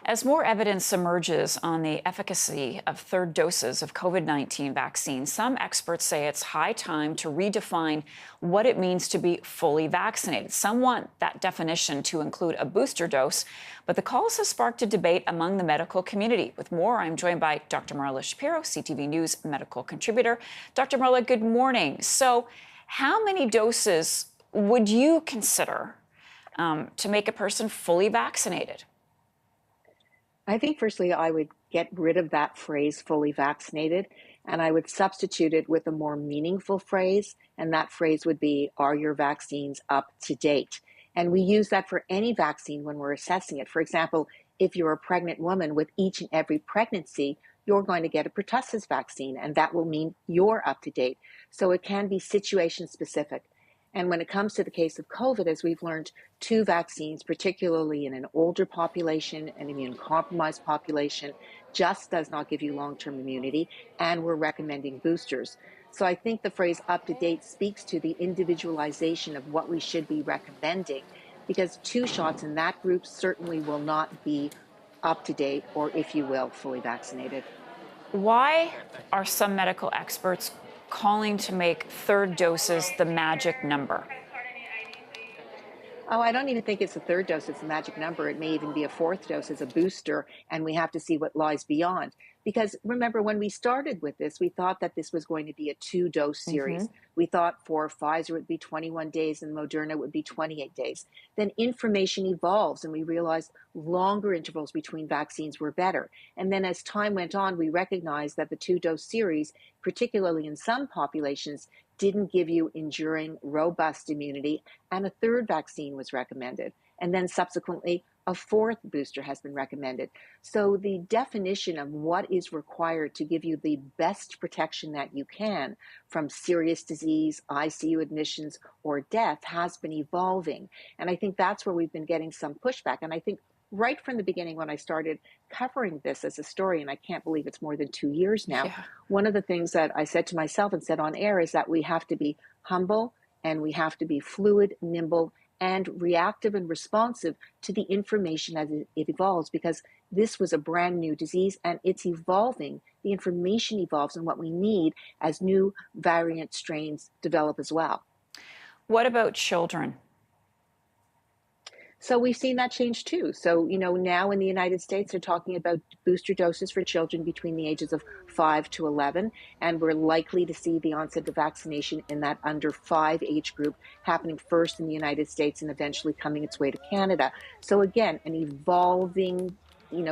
As more evidence emerges on the efficacy of third doses of COVID-19 vaccines, some experts say it's high time to redefine what it means to be fully vaccinated. Some want that definition to include a booster dose, but the calls have sparked a debate among the medical community. With more, I'm joined by Dr. Marla Shapiro, CTV News medical contributor. Dr. Marla, good morning. So, how many doses would you consider to make a person fully vaccinated? I think firstly, I would get rid of that phrase fully vaccinated and I would substitute it with a more meaningful phrase. And that phrase would be, are your vaccines up to date? And we use that for any vaccine when we're assessing it. For example, if you're a pregnant woman, with each and every pregnancy, you're going to get a pertussis vaccine, and that will mean you're up to date. So it can be situation specific. And when it comes to the case of COVID, as we've learned, two vaccines, particularly in an older population, an immune compromised population, just does not give you long-term immunity, and we're recommending boosters. So I think the phrase up to date speaks to the individualization of what we should be recommending, because two shots in that group certainly will not be up to date, or if you will, fully vaccinated. Why are some medical experts calling to make third doses the magic number? Oh, I don't even think it's a third dose. It's a magic number. It may even be a fourth dose as a booster, and we have to see what lies beyond. Because remember, when we started with this, we thought that this was going to be a two-dose series. We thought for Pfizer it would be 21 days and Moderna would be 28 days. Then information evolves, and we realized longer intervals between vaccines were better. And then as time went on, we recognized that the two-dose series, particularly in some populations, didn't give you enduring, robust immunity, and a third vaccine was recommended. And then subsequently, a fourth booster has been recommended. So the definition of what is required to give you the best protection that you can from serious disease, ICU admissions, or death has been evolving. And I think that's where we've been getting some pushback. And I think right from the beginning, when I started covering this as a story, and I can't believe it's more than 2 years now, Yeah. one of the things that I said to myself and said on air is that we have to be humble and we have to be fluid, nimble, and reactive and responsive to the information as it evolves, because this was a brand new disease and it's evolving. The information evolves and what we need as new variant strains develop as well. What about children? So we've seen that change too. So, now in the United States, they're talking about booster doses for children between the ages of 5 to 11. And we're likely to see the onset of vaccination in that under 5 age group happening first in the United States and eventually coming its way to Canada. So again, an evolving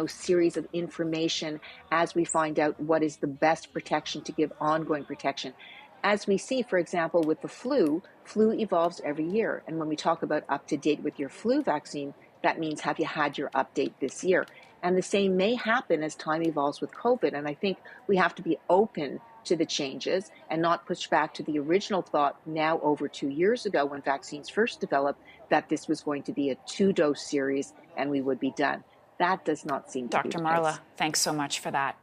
series of information as we find out what is the best protection to give ongoing protection. As we see, for example, with the flu evolves every year. And when we talk about up to date with your flu vaccine, that means have you had your update this year? And the same may happen as time evolves with COVID. And I think we have to be open to the changes and not push back to the original thought now over 2 years ago when vaccines first developed that this was going to be a two-dose series and we would be done. That does not seem to be Dr. the Marla, case. thanks so much for that.